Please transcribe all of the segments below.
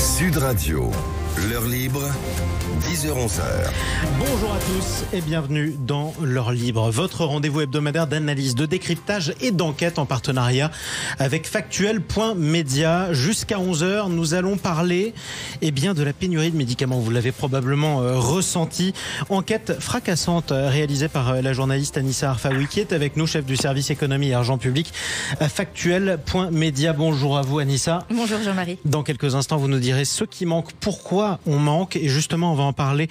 Sud Radio, l'heure libre, 10h-11h. Bonjour à tous et bienvenue dans l'heure libre, votre rendez-vous hebdomadaire d'analyse, de décryptage et d'enquête en partenariat avec Factuel.media. Jusqu'à 11h, nous allons parler de la pénurie de médicaments. Vous l'avez probablement ressenti. Enquête fracassante réalisée par la journaliste Anissa Arfaoui qui est avec nous, chef du service économie et argent public à Factuel.media. Bonjour à vous Anissa. Bonjour Jean-Marie. Dans quelques instants, vous nous direz ce qui manque, pourquoi on manque, et justement on va en parler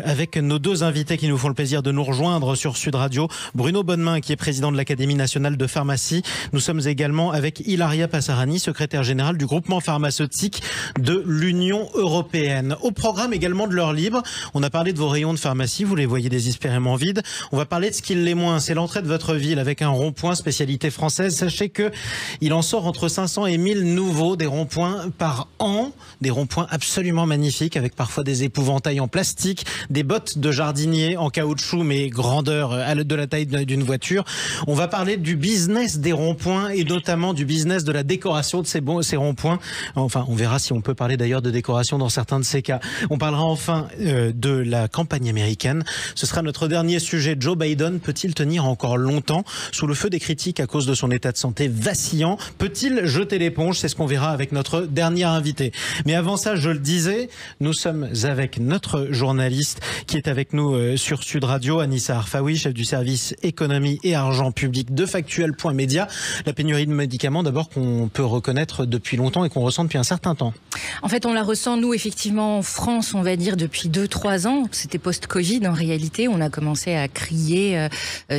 avec nos deux invités qui nous font le plaisir de nous rejoindre sur Sud Radio. Bruno Bonnemain qui est président de l'Académie nationale de pharmacie. Nous sommes également avec Ilaria Passarani, secrétaire générale du groupement pharmaceutique de l'Union européenne. Au programme également de l'heure libre, on a parlé de vos rayons de pharmacie, vous les voyez désespérément vides. On va parler de ce qui l'est moins, c'est l'entrée de votre ville avec un rond-point spécialité française. Sachez que il en sort entre 500 et 1000 nouveaux, des ronds-points par an, des ronds-points absolument magnifiques avec parfois des épouvantails en plastique, des bottes de jardinier en caoutchouc mais grandeur de la taille d'une voiture. On va parler du business des ronds-points et notamment du business de la décoration de ces ronds-points. Enfin, on verra si on peut parler d'ailleurs de décoration dans certains de ces cas. On parlera enfin de la campagne américaine. Ce sera notre dernier sujet. Joe Biden peut-il tenir encore longtemps sous le feu des critiques à cause de son état de santé vacillant? Peut-il jeter l'éponge? C'est ce qu'on verra avec notre dernier invité. Mais avant ça, je le disais, nous sommes avec notre journaliste qui est avec nous sur Sud Radio, Anissa Arfaoui, chef du service économie et argent public de Factuel.media. La pénurie de médicaments, d'abord, qu'on peut reconnaître depuis longtemps et qu'on ressent depuis un certain temps. En fait, on la ressent, nous, effectivement, en France, on va dire, depuis 2-3 ans. C'était post-Covid, en réalité. On a commencé à crier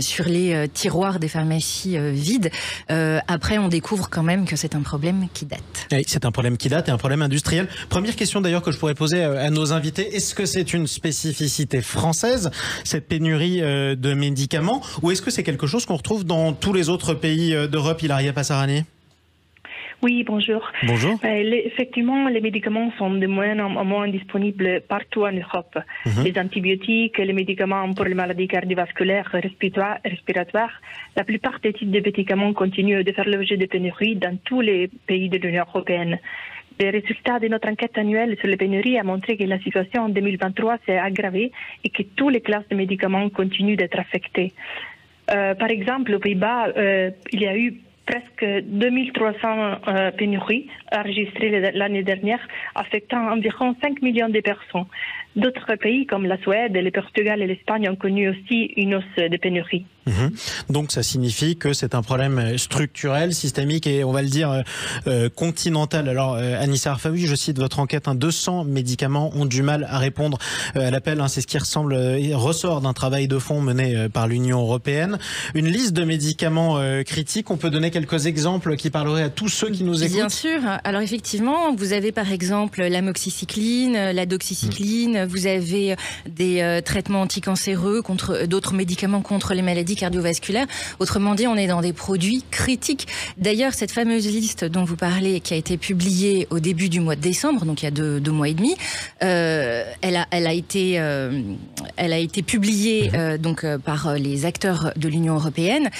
sur les tiroirs des pharmacies vides. Après, on découvre quand même que c'est un problème qui date. Oui, c'est un problème qui date et un problème industriel. Première question d'ailleurs que je pourrais poser à nos invités. Est-ce que c'est une spécificité française, cette pénurie de médicaments, ou est-ce que c'est quelque chose qu'on retrouve dans tous les autres pays d'Europe? Ilaria Passarani. Oui, bonjour. Bonjour. Effectivement, les médicaments sont de moins en moins disponibles partout en Europe. Les antibiotiques, les médicaments pour les maladies cardiovasculaires, respiratoires, la plupart des types de médicaments continuent de faire l'objet de pénuries dans tous les pays de l'Union européenne. Les résultats de notre enquête annuelle sur les pénuries ont montré que la situation en 2023 s'est aggravée et que toutes les classes de médicaments continuent d'être affectées. Par exemple, aux Pays-Bas, il y a eu presque 2300 pénuries enregistrées l'année dernière, affectant environ 5 millions de personnes. D'autres pays comme la Suède, le Portugal et l'Espagne ont connu aussi une hausse de pénuries. Donc ça signifie que c'est un problème structurel, systémique et on va le dire continental. Alors Anissa Arfaoui, je cite votre enquête, 200 médicaments ont du mal à répondre à l'appel. C'est ce qui ressort d'un travail de fond mené par l'Union européenne. Une liste de médicaments critiques, on peut donner quelques exemples qui parleraient à tous ceux qui nous écoutent? Bien sûr. Alors effectivement, vous avez par exemple l'amoxicilline, la doxycycline, vous avez des traitements anticancéreux contre d'autres médicaments contre les maladies cardiovasculaires. Autrement dit, on est dans des produits critiques. D'ailleurs, cette fameuse liste dont vous parlez, qui a été publiée au début du mois de décembre, donc il y a deux mois et demi, elle a été publiée par les acteurs de l'Union européenne.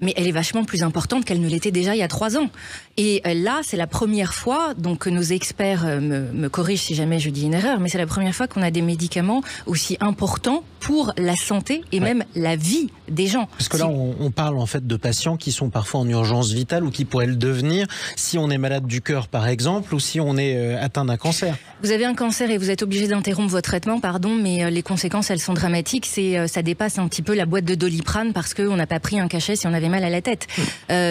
Mais elle est vachement plus importante qu'elle ne l'était déjà il y a 3 ans. Et là, c'est la première fois, donc nos experts me corrigent si jamais je dis une erreur, mais c'est la première fois qu'on a des médicaments aussi importants pour la santé et même la vie des gens. Parce que là, on parle en fait de patients qui sont parfois en urgence vitale ou qui pourraient le devenir si on est malade du cœur, par exemple, ou si on est atteint d'un cancer. Vous avez un cancer et vous êtes obligé d'interrompre votre traitement, mais les conséquences, elles sont dramatiques. Ça dépasse un petit peu la boîte de Doliprane parce qu'on n'a pas pris un cachet si on avait mal à la tête.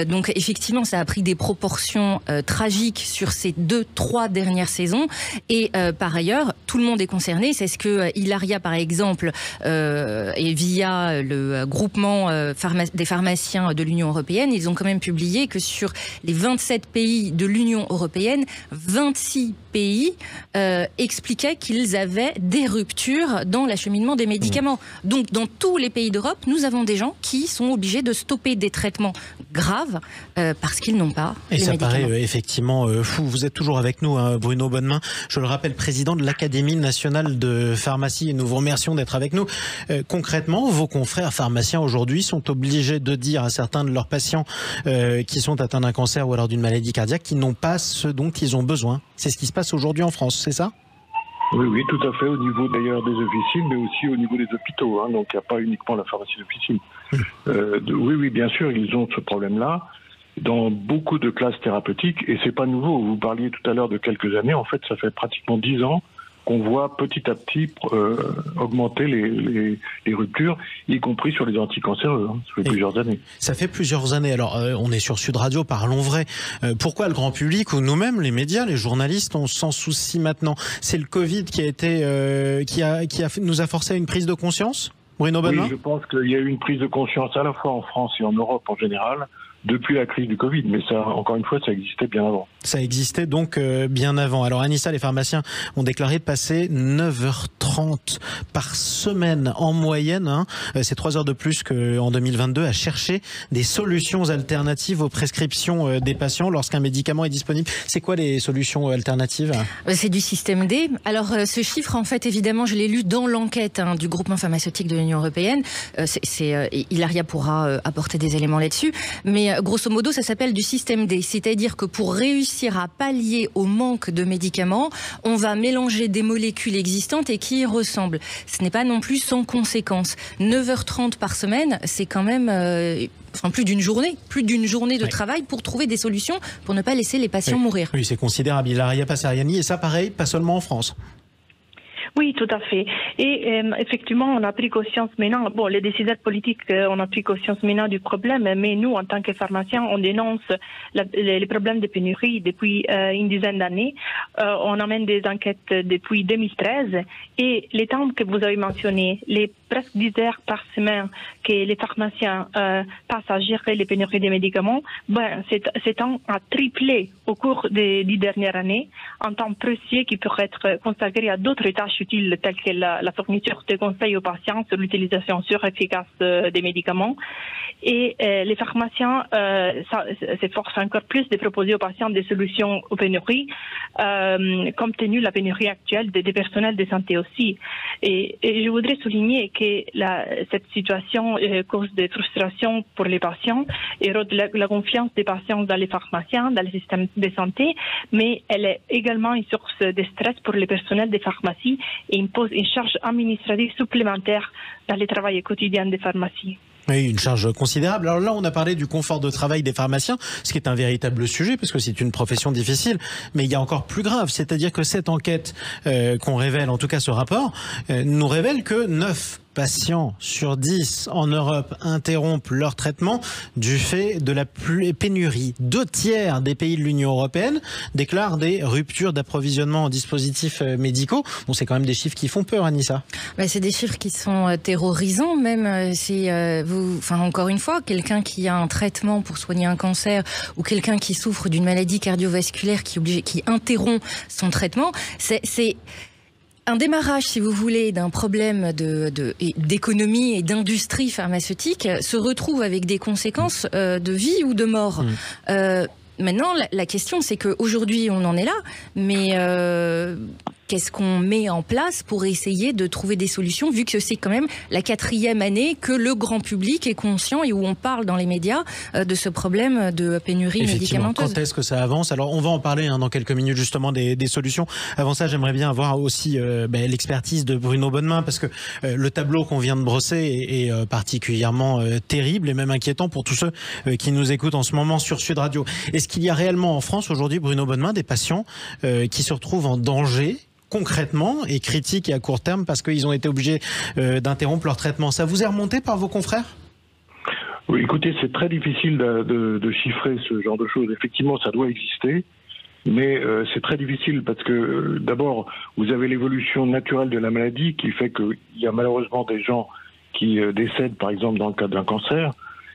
Donc effectivement, ça a pris des proportions tragiques sur ces 2-3 dernières saisons. Et par ailleurs, tout le monde est concerné. C'est ce que Ilaria, par exemple, et via le groupement des pharmaciens de l'Union européenne, ils ont quand même publié que sur les 27 pays de l'Union européenne, 26 pays expliquaient qu'ils avaient des ruptures dans l'acheminement des médicaments. Donc dans tous les pays d'Europe, nous avons des gens qui sont obligés de stopper des traitements graves parce qu'ils n'ont pas et les ça médicaments. paraît effectivement fou. Vous êtes toujours avec nous, hein, Bruno Bonnemain. Je le rappelle, président de l'Académie nationale de pharmacie. Et nous vous remercions d'être avec nous. Concrètement, vos confrères pharmaciens aujourd'hui sont obligés de dire à certains de leurs patients qui sont atteints d'un cancer ou alors d'une maladie cardiaque qu'ils n'ont pas ce dont ils ont besoin. C'est ce qui se passe aujourd'hui en France, c'est ça ? Oui, tout à fait, au niveau d'ailleurs des officines, mais aussi au niveau des hôpitaux. Hein, donc il n'y a pas uniquement la pharmacie d'officine. Oui, bien sûr, ils ont ce problème-là dans beaucoup de classes thérapeutiques, et c'est pas nouveau. Vous parliez tout à l'heure de quelques années, en fait, ça fait pratiquement 10 ans qu'on voit petit à petit augmenter les ruptures, y compris sur les anticancéreux. Hein. Ça fait plusieurs années. Ça fait plusieurs années. Alors, on est sur Sud Radio, parlons vrai. Pourquoi le grand public ou nous-mêmes, les médias, les journalistes, on s'en soucie maintenant? C'est le Covid qui a été, nous a forcé à une prise de conscience, Bruno Bonnemain? Oui, je pense qu'il y a eu une prise de conscience à la fois en France et en Europe en général, depuis la crise du Covid, mais ça, encore une fois, ça existait bien avant. Ça existait donc bien avant. Alors Anissa, les pharmaciens ont déclaré passer 9h30 par semaine en moyenne, hein, c'est 3 heures de plus qu'en 2022, à chercher des solutions alternatives aux prescriptions des patients lorsqu'un médicament est disponible. C'est quoi les solutions alternatives? C'est du système D. Alors ce chiffre, en fait, évidemment, je l'ai lu dans l'enquête du groupement pharmaceutique de l'Union européenne. Hilaria pourra apporter des éléments là-dessus, mais grosso modo, ça s'appelle du système D, c'est-à-dire que pour réussir à pallier au manque de médicaments, on va mélanger des molécules existantes et qui y ressemblent. Ce n'est pas non plus sans conséquence. 9h30 par semaine, c'est quand même plus d'une journée de travail pour trouver des solutions pour ne pas laisser les patients mourir. Oui, c'est considérable. Hilaria Passariani, et ça pareil, pas seulement en France. Oui, tout à fait. Et effectivement, on a pris conscience maintenant, les décideurs politiques, on a pris conscience maintenant du problème, mais nous, en tant que pharmaciens, on dénonce les problèmes de pénurie depuis une dizaine d'années. On amène des enquêtes depuis 2013, et les temps que vous avez mentionnés, les presque 10 heures par semaine que les pharmaciens passent à gérer les pénuries des médicaments, ces temps a triplé au cours des 10 dernières années, un temps précieux qui pourrait être consacré à d'autres tâches utiles telles que la fourniture de conseils aux patients sur l'utilisation sûre et efficace des médicaments. Et les pharmaciens s'efforcent encore plus de proposer aux patients des solutions aux pénuries, compte tenu de la pénurie actuelle des personnels de santé aussi. Et je voudrais souligner que cette situation cause des frustrations pour les patients, érode la confiance des patients dans les pharmaciens, dans le système de santé, mais elle est également une source de stress pour les personnels des pharmacies et impose une charge administrative supplémentaire dans le travail quotidien des pharmacies. Oui, une charge considérable. Alors là, on a parlé du confort de travail des pharmaciens, ce qui est un véritable sujet, parce que c'est une profession difficile. Mais il y a encore plus grave, c'est-à-dire que cette enquête qu'on révèle, en tout cas ce rapport, nous révèle que 9 patients sur 10 en Europe interrompent leur traitement du fait de la pénurie. 2 tiers des pays de l'Union européenne déclarent des ruptures d'approvisionnement en dispositifs médicaux. Bon, c'est quand même des chiffres qui font peur, Anissa. C'est des chiffres qui sont terrorisants, même encore une fois, quelqu'un qui a un traitement pour soigner un cancer ou quelqu'un qui souffre d'une maladie cardiovasculaire qui interrompt son traitement, c'est un démarrage, si vous voulez, d'un problème d'économie et d'industrie pharmaceutique se retrouve avec des conséquences de vie ou de mort. Maintenant, la question, c'est qu'aujourd'hui, on en est là, mais qu'est-ce qu'on met en place pour essayer de trouver des solutions, vu que c'est quand même la 4e année que le grand public est conscient et où on parle dans les médias de ce problème de pénurie médicamenteuse. Quand est-ce que ça avance? Alors, on va en parler dans quelques minutes, justement, des solutions. Avant ça, j'aimerais bien avoir aussi l'expertise de Bruno Bonnemain, parce que le tableau qu'on vient de brosser est particulièrement terrible et même inquiétant pour tous ceux qui nous écoutent en ce moment sur Sud Radio. Est-ce qu'il y a réellement en France aujourd'hui, Bruno Bonnemain, des patients qui se retrouvent en danger concrètement et critiques et à court terme parce qu'ils ont été obligés d'interrompre leur traitement? Ça vous est remonté par vos confrères? Oui, écoutez, c'est très difficile de chiffrer ce genre de choses. Effectivement, ça doit exister, mais c'est très difficile parce que d'abord, vous avez l'évolution naturelle de la maladie qui fait qu'il y a malheureusement des gens qui décèdent, par exemple, dans le cas d'un cancer,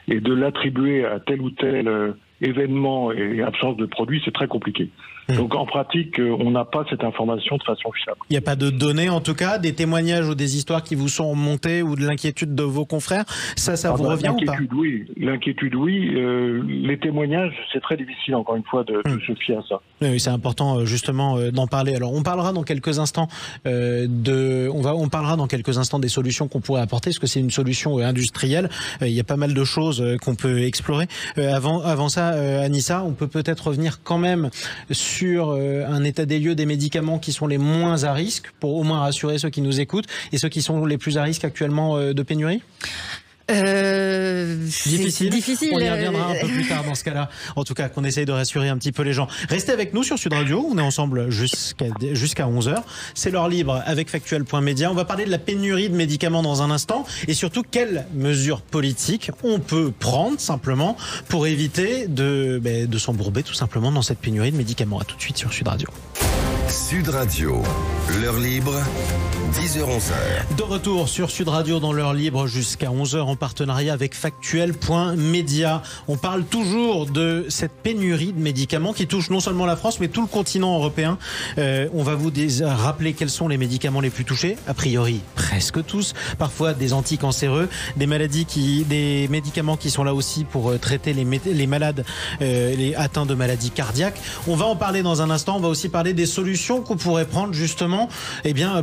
et de l'attribuer à tel ou tel événement et absence de produit, c'est très compliqué. Donc en pratique, on n'a pas cette information de façon fiable. Il n'y a pas de données, en tout cas, des témoignages ou des histoires qui vous sont remontées ou de l'inquiétude de vos confrères. Ça vous revient ou pas? L'inquiétude, oui. Les témoignages, c'est très difficile, encore une fois, de se fier à ça. Oui, c'est important justement d'en parler. Alors, on parlera dans quelques instants on parlera dans quelques instants des solutions qu'on pourrait apporter, parce que c'est une solution industrielle. Il y a pas mal de choses qu'on peut explorer. Avant ça, Anissa, on peut peut-être revenir quand même sur un état des lieux des médicaments qui sont les moins à risque, pour au moins rassurer ceux qui nous écoutent, et ceux qui sont les plus à risque actuellement de pénurie. Difficile. On y reviendra un peu plus tard dans ce cas-là. En tout cas, qu'on essaye de rassurer un petit peu les gens. Restez avec nous sur Sud Radio. On est ensemble jusqu'à 11h. C'est l'heure libre avec Factuel.media. On va parler de la pénurie de médicaments dans un instant et surtout quelles mesures politiques on peut prendre simplement pour éviter de s'embourber tout simplement dans cette pénurie de médicaments. À tout de suite sur Sud Radio. Sud Radio, l'heure libre, 10h-11h. De retour sur Sud Radio dans l'heure libre jusqu'à 11h en partenariat avec Factuel.media. On parle toujours de cette pénurie de médicaments qui touche non seulement la France mais tout le continent européen. On va vous rappeler quels sont les médicaments les plus touchés. A priori, presque tous. Parfois des anticancéreux, des médicaments qui sont là aussi pour traiter les malades, les atteints de maladies cardiaques. On va en parler dans un instant. On va aussi parler des solutions qu'on pourrait prendre justement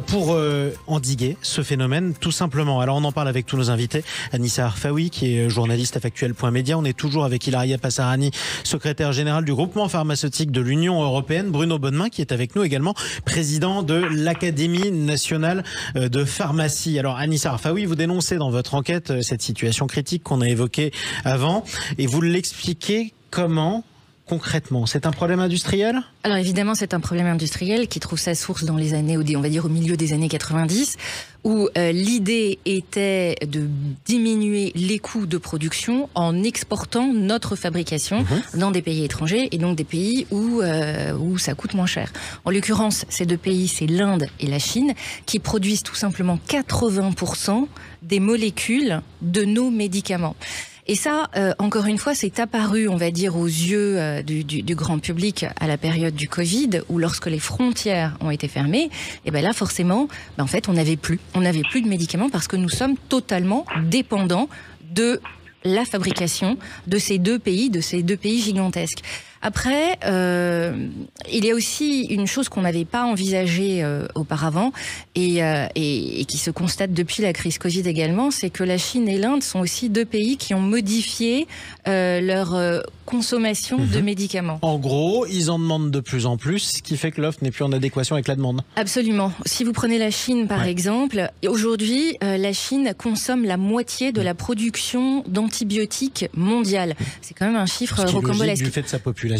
pour endiguer ce phénomène tout simplement. Alors on en parle avec tous nos invités. Anissa Arfaoui qui est journaliste à Factuel.media. On est toujours avec Ilaria Passarani, secrétaire générale du groupement pharmaceutique de l'Union européenne. Bruno Bonnemain qui est avec nous également, président de l'Académie nationale de pharmacie. Alors Anissa Arfaoui, vous dénoncez dans votre enquête cette situation critique qu'on a évoquée avant et vous l'expliquez comment concrètement. C'est un problème industriel ? Alors évidemment, c'est un problème industriel qui trouve sa source dans les années, on va dire au milieu des années 90, où l'idée était de diminuer les coûts de production en exportant notre fabrication dans des pays étrangers et donc des pays où ça coûte moins cher. En l'occurrence, ces deux pays, c'est l'Inde et la Chine, qui produisent tout simplement 80% des molécules de nos médicaments. Et ça, encore une fois, c'est apparu, on va dire, aux yeux du grand public à la période du Covid, où lorsque les frontières ont été fermées, et ben là, forcément, en fait, on n'avait plus de médicaments parce que nous sommes totalement dépendants de la fabrication de ces deux pays gigantesques. Après, il y a aussi une chose qu'on n'avait pas envisagée auparavant et qui se constate depuis la crise Covid également, c'est que la Chine et l'Inde sont aussi deux pays qui ont modifié leur consommation de médicaments. En gros, ils en demandent de plus en plus, ce qui fait que l'offre n'est plus en adéquation avec la demande. Absolument. Si vous prenez la Chine par exemple, aujourd'hui, la Chine consomme la moitié de la production d'antibiotiques mondiale. C'est quand même un chiffre rocambolesque. Du fait de sa population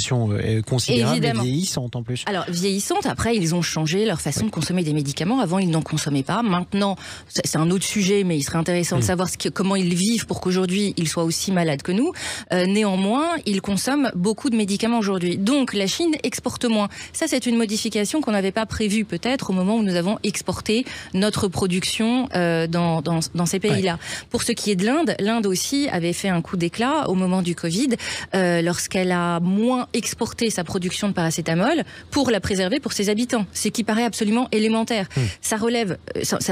considérable et vieillissante en plus. Alors vieillissante, après ils ont changé leur façon de consommer des médicaments. Avant ils n'en consommaient pas. Maintenant, c'est un autre sujet, mais il serait intéressant de savoir comment ils vivent pour qu'aujourd'hui ils soient aussi malades que nous. Néanmoins, ils consomment beaucoup de médicaments aujourd'hui. Donc la Chine exporte moins. Ça c'est une modification qu'on n'avait pas prévue peut-être au moment où nous avons exporté notre production dans ces pays-là. Pour ce qui est de l'Inde, l'Inde aussi avait fait un coup d'éclat au moment du Covid lorsqu'elle a moins exporter sa production de paracétamol pour la préserver pour ses habitants, ce qui paraît absolument élémentaire. Ça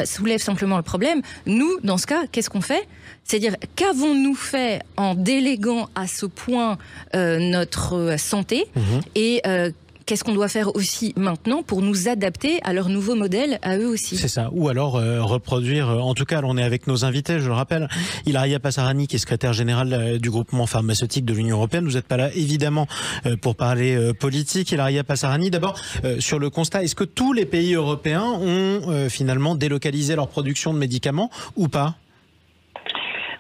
soulève simplement le problème. Nous, dans ce cas, qu'est-ce qu'on fait ? C'est-à-dire, qu'avons-nous fait en déléguant à ce point notre santé et qu'est-ce qu'on doit faire aussi maintenant pour nous adapter à leur nouveau modèle, à eux aussi. C'est ça. Ou alors reproduire, en tout cas, on est avec nos invités, je le rappelle, Ilaria Passarani, qui est secrétaire générale du groupement pharmaceutique de l'Union européenne. Vous n'êtes pas là, évidemment, pour parler politique. Ilaria Passarani, d'abord, sur le constat, est-ce que tous les pays européens ont finalement délocalisé leur production de médicaments ou pas ?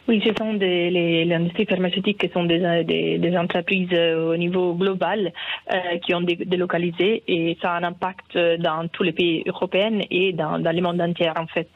Oui, ce sont l'industrie pharmaceutique qui sont des entreprises au niveau global qui ont délocalisé et ça a un impact dans tous les pays européens et dans le monde entier en fait.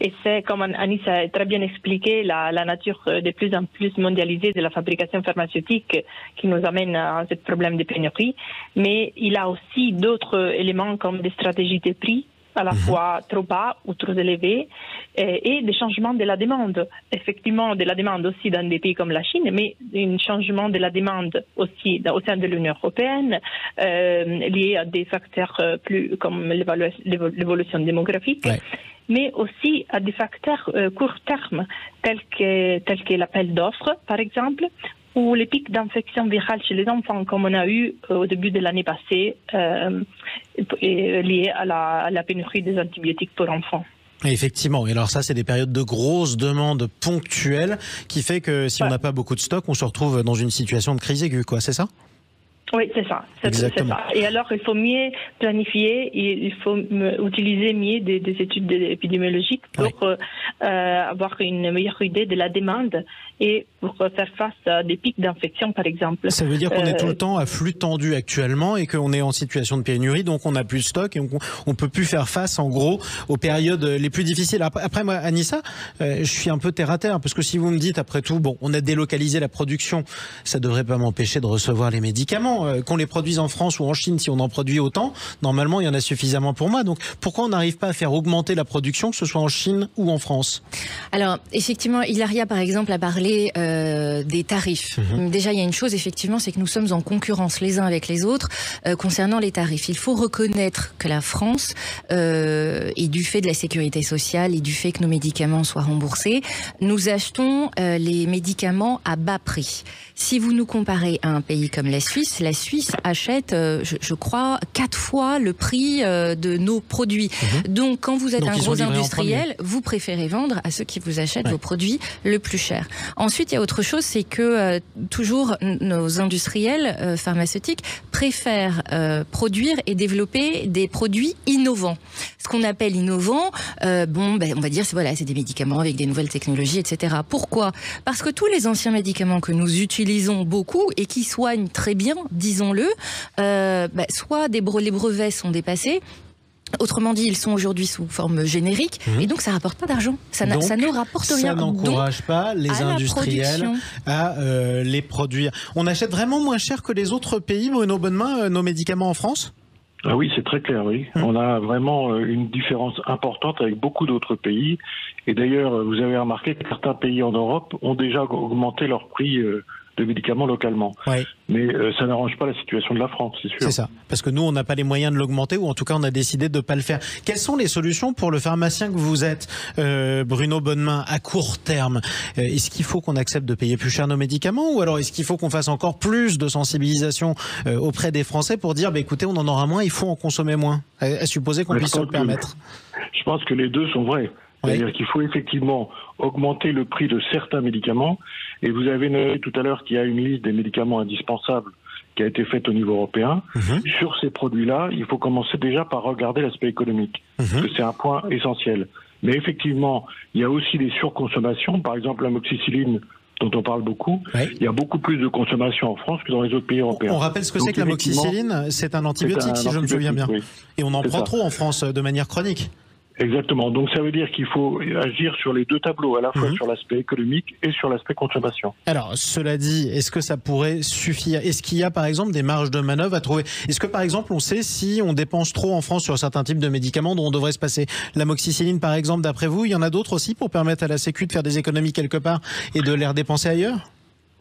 Et c'est, comme Anissa a très bien expliqué, la nature de plus en plus mondialisée de la fabrication pharmaceutique qui nous amène à ce problème de pénurie. Mais il y a aussi d'autres éléments comme des stratégies de prix à la fois trop bas ou trop élevé, et des changements de la demande. Effectivement, de la demande aussi dans des pays comme la Chine, mais un changement de la demande aussi au sein de l'Union européenne, lié à des facteurs plus comme l'évolution démographique. Ouais. Mais aussi à des facteurs court terme, tels que l'appel d'offres, par exemple, ou les pics d'infection virale chez les enfants, comme on a eu au début de l'année passée, liés à la pénurie des antibiotiques pour enfants. Effectivement, et alors ça c'est des périodes de grosses demandes ponctuelles qui fait que si on n'a pas beaucoup de stock, on se retrouve dans une situation de crise aiguë, quoi, c'est ça ? Oui, c'est ça. Exactement. C'est ça. Et alors, il faut mieux planifier, il faut utiliser mieux des études épidémiologiques pour avoir une meilleure idée de la demande et pour faire face à des pics d'infection, par exemple. Ça veut dire qu'on est tout le temps à flux tendu actuellement et qu'on est en situation de pénurie, donc on n'a plus de stock et on peut plus faire face, en gros, aux périodes les plus difficiles. Après, moi, Anissa, je suis un peu terre à terre, parce que si vous me dites, après tout, bon, on a délocalisé la production, ça devrait pas m'empêcher de recevoir les médicaments. Qu'on les produise en France ou en Chine, si on en produit autant, normalement, il y en a suffisamment pour moi. Donc, pourquoi on n'arrive pas à faire augmenter la production, que ce soit en Chine ou en France ? Alors, effectivement, Hilaria, par exemple, a parlé des tarifs. Déjà, il y a une chose, effectivement, c'est que nous sommes en concurrence les uns avec les autres concernant les tarifs. Il faut reconnaître que la France, et du fait de la sécurité sociale et du fait que nos médicaments soient remboursés, nous achetons les médicaments à bas prix. Si vous nous comparez à un pays comme la Suisse achète, je crois, 4 fois le prix de nos produits. Donc, quand vous êtes un gros industriel, vous préférez vendre à ceux qui vous achètent vos produits le plus cher. Ensuite, il y a autre chose, c'est que toujours nos industriels pharmaceutiques préfèrent produire et développer des produits innovants. Ce qu'on appelle innovant, on va dire, c'est des médicaments avec des nouvelles technologies, etc. Pourquoi ? Parce que tous les anciens médicaments que nous utilisons beaucoup et qui soignent très bien, disons-le, soit les brevets sont dépassés, autrement dit, ils sont aujourd'hui sous forme générique, et donc ça rapporte pas d'argent. Ça ne rapporte rien. Ça n'encourage pas les industriels à les produire. On achète vraiment moins cher que les autres pays, Bruno Bonnemain, nos médicaments en France ? Ah oui, c'est très clair, oui. On a vraiment une différence importante avec beaucoup d'autres pays. Et d'ailleurs, vous avez remarqué que certains pays en Europe ont déjà augmenté leur prix de médicaments localement. Ouais. Mais ça n'arrange pas la situation de la France, c'est sûr. C'est ça, parce que nous, on n'a pas les moyens de l'augmenter, ou en tout cas, on a décidé de ne pas le faire. Quelles sont les solutions pour le pharmacien que vous êtes, Bruno Bonnemain, à court terme ? Est-ce qu'il faut qu'on accepte de payer plus cher nos médicaments, ou alors est-ce qu'il faut qu'on fasse encore plus de sensibilisation auprès des Français pour dire, écoutez, on en aura moins, il faut en consommer moins, à supposer qu'on puisse se le permettre ? Je pense que les deux sont vrais. C'est-à-dire qu'il faut effectivement augmenter le prix de certains médicaments. Et vous avez noté tout à l'heure qu'il y a une liste des médicaments indispensables qui a été faite au niveau européen. Sur ces produits-là, il faut commencer déjà par regarder l'aspect économique, parce que c'est un point essentiel. Mais effectivement, il y a aussi des surconsommations. Par exemple, l'amoxicilline, dont on parle beaucoup, il y a beaucoup plus de consommation en France que dans les autres pays européens. On rappelle ce que c'est que l'amoxicilline, c'est un antibiotique, si je me souviens bien. Oui. Et on en prend trop en France de manière chronique. Exactement. Donc ça veut dire qu'il faut agir sur les deux tableaux, à la fois sur l'aspect économique et sur l'aspect consommation. Alors, cela dit, est-ce que ça pourrait suffire ? Est-ce qu'il y a par exemple des marges de manœuvre à trouver ? Est-ce que par exemple on sait si on dépense trop en France sur certains types de médicaments dont on devrait se passer ? L'amoxicilline par exemple, d'après vous, il y en a d'autres aussi pour permettre à la Sécu de faire des économies quelque part et de les redépenser ailleurs ?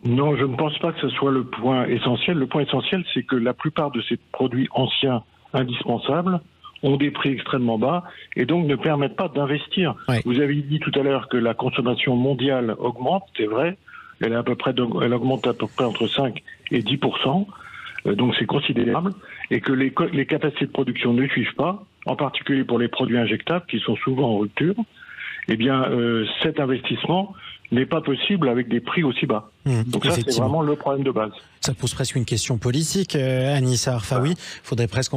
Non, je ne pense pas que ce soit le point essentiel. Le point essentiel, c'est que la plupart de ces produits anciens indispensables ont des prix extrêmement bas et donc ne permettent pas d'investir. Ouais. Vous avez dit tout à l'heure que la consommation mondiale augmente, c'est vrai, elle augmente à peu près entre 5 et 10%, donc c'est considérable, et que les capacités de production ne suivent pas, en particulier pour les produits injectables qui sont souvent en rupture. Eh bien, cet investissement n'est pas possible avec des prix aussi bas. Donc ça, c'est vraiment le problème de base. Ça pose presque une question politique, Anissa Arfaoui. Il faudrait presque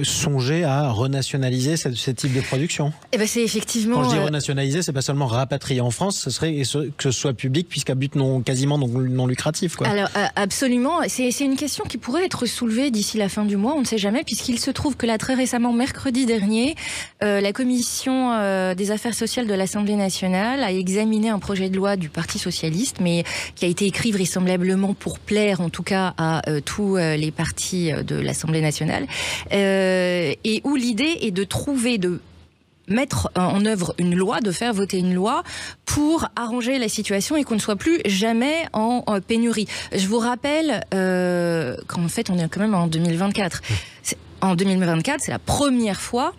songer à renationaliser ce type de production. Eh ben c'est effectivement. Quand je dis renationaliser, c'est pas seulement rapatrier en France, ce serait que ce soit public, puisqu'à but quasiment non lucratif, quoi. Alors absolument, c'est une question qui pourrait être soulevée d'ici la fin du mois, on ne sait jamais, puisqu'il se trouve que là très récemment, mercredi dernier, la commission des affaires sociales de l'Assemblée nationale a examiné un projet de loi du Parti socialiste, mais qui a été écrit vraisemblablement pour plaire en tout cas à tous les partis de l'Assemblée nationale, et où l'idée est de mettre en œuvre une loi, de faire voter une loi pour arranger la situation et qu'on ne soit plus jamais en pénurie. Je vous rappelle qu'en fait, on est quand même en 2024. En 2024, c'est la première fois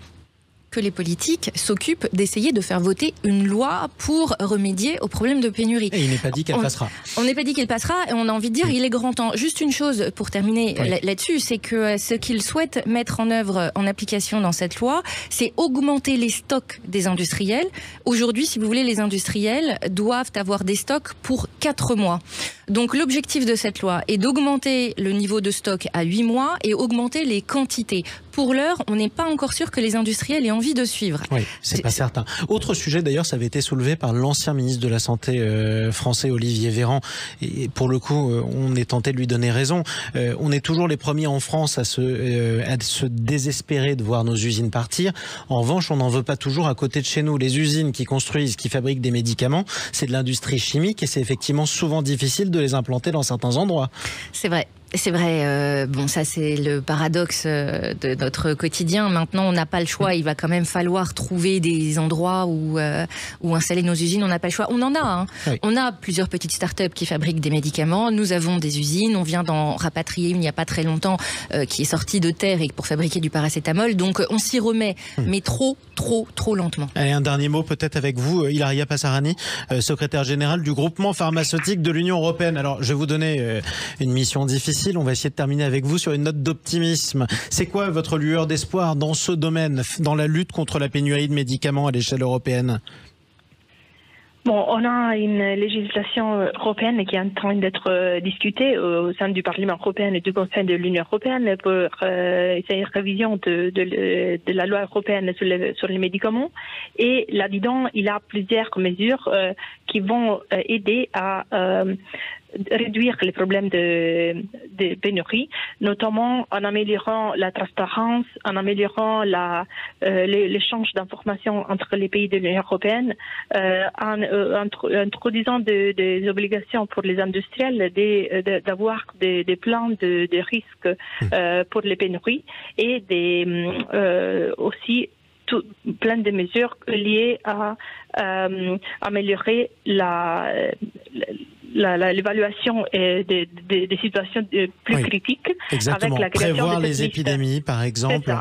que les politiques s'occupent d'essayer de faire voter une loi pour remédier au problème de pénurie. Et il n'est pas dit qu'elle passera. On n'est pas dit qu'elle passera, et on a envie de dire il est grand temps. Juste une chose pour terminer là-dessus, c'est que ce qu'ils souhaitent mettre en œuvre, en application dans cette loi, c'est augmenter les stocks des industriels. Aujourd'hui, si vous voulez, les industriels doivent avoir des stocks pour 4 mois. Donc l'objectif de cette loi est d'augmenter le niveau de stock à 8 mois et augmenter les quantités. Pour l'heure, on n'est pas encore sûr que les industriels aient envie de suivre. Oui, c'est pas certain. Autre sujet d'ailleurs, ça avait été soulevé par l'ancien ministre de la Santé français Olivier Véran. Et pour le coup, on est tenté de lui donner raison. On est toujours les premiers en France à se désespérer de voir nos usines partir. En revanche, on n'en veut pas toujours à côté de chez nous. Les usines qui construisent, qui fabriquent des médicaments, c'est de l'industrie chimique et c'est effectivement souvent difficile de les implanter dans certains endroits. C'est vrai. C'est vrai, bon ça c'est le paradoxe de notre quotidien. Maintenant on n'a pas le choix, il va quand même falloir trouver des endroits où installer nos usines. On n'a pas le choix, on en a. Hein. Oui. On a plusieurs petites start-up qui fabriquent des médicaments. Nous avons des usines, on vient d'en rapatrier une il n'y a pas très longtemps qui est sortie de terre et pour fabriquer du paracétamol. Donc on s'y remet, mais trop lentement. Allez, un dernier mot peut-être avec vous, Ilaria Passarani, secrétaire générale du groupement pharmaceutique de l'Union européenne. Alors je vais vous donner une mission difficile. On va essayer de terminer avec vous sur une note d'optimisme. C'est quoi votre lueur d'espoir dans ce domaine, dans la lutte contre la pénurie de médicaments à l'échelle européenne ? Bon, on a une législation européenne qui est en train d'être discutée au sein du Parlement européen et du Conseil de l'Union européenne pour essayer de révision de la loi européenne sur les médicaments. Et là-dedans, il y a plusieurs mesures qui vont aider à réduire les problèmes de pénurie, notamment en améliorant la transparence, en améliorant l'échange d'informations entre les pays de l'Union européenne, en introduisant des obligations pour les industriels d'avoir des plans de risque pour les pénuries et aussi plein de mesures liées à améliorer l'évaluation des situations plus critiques. Exactement. Avec la création prévoir les épidémies, par exemple,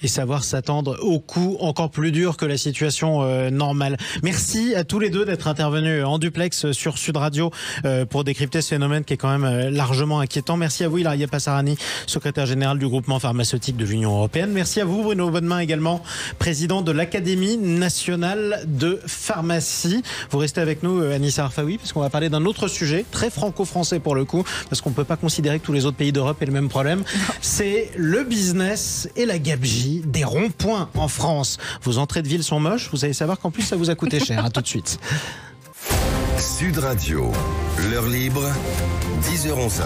et savoir s'attendre aux coûts encore plus durs que la situation normale. Merci à tous les deux d'être intervenus en duplex sur Sud Radio pour décrypter ce phénomène qui est quand même largement inquiétant. Merci à vous, Ilaria Passarani, secrétaire générale du groupement pharmaceutique de l'Union européenne. Merci à vous, Bruno Bonnemain, également président de l'Académie nationale de pharmacie. Vous restez avec nous, Anissa Arfaoui, parce qu'on va parler d'un autre sujet, très franco-français pour le coup, parce qu'on ne peut pas considérer que tous les autres pays d'Europe aient le même problème. C'est le business et la gabegie des ronds-points en France. Vos entrées de ville sont moches, vous allez savoir qu'en plus ça vous a coûté cher. À tout de suite. Sud Radio, l'heure libre, 10h-11h.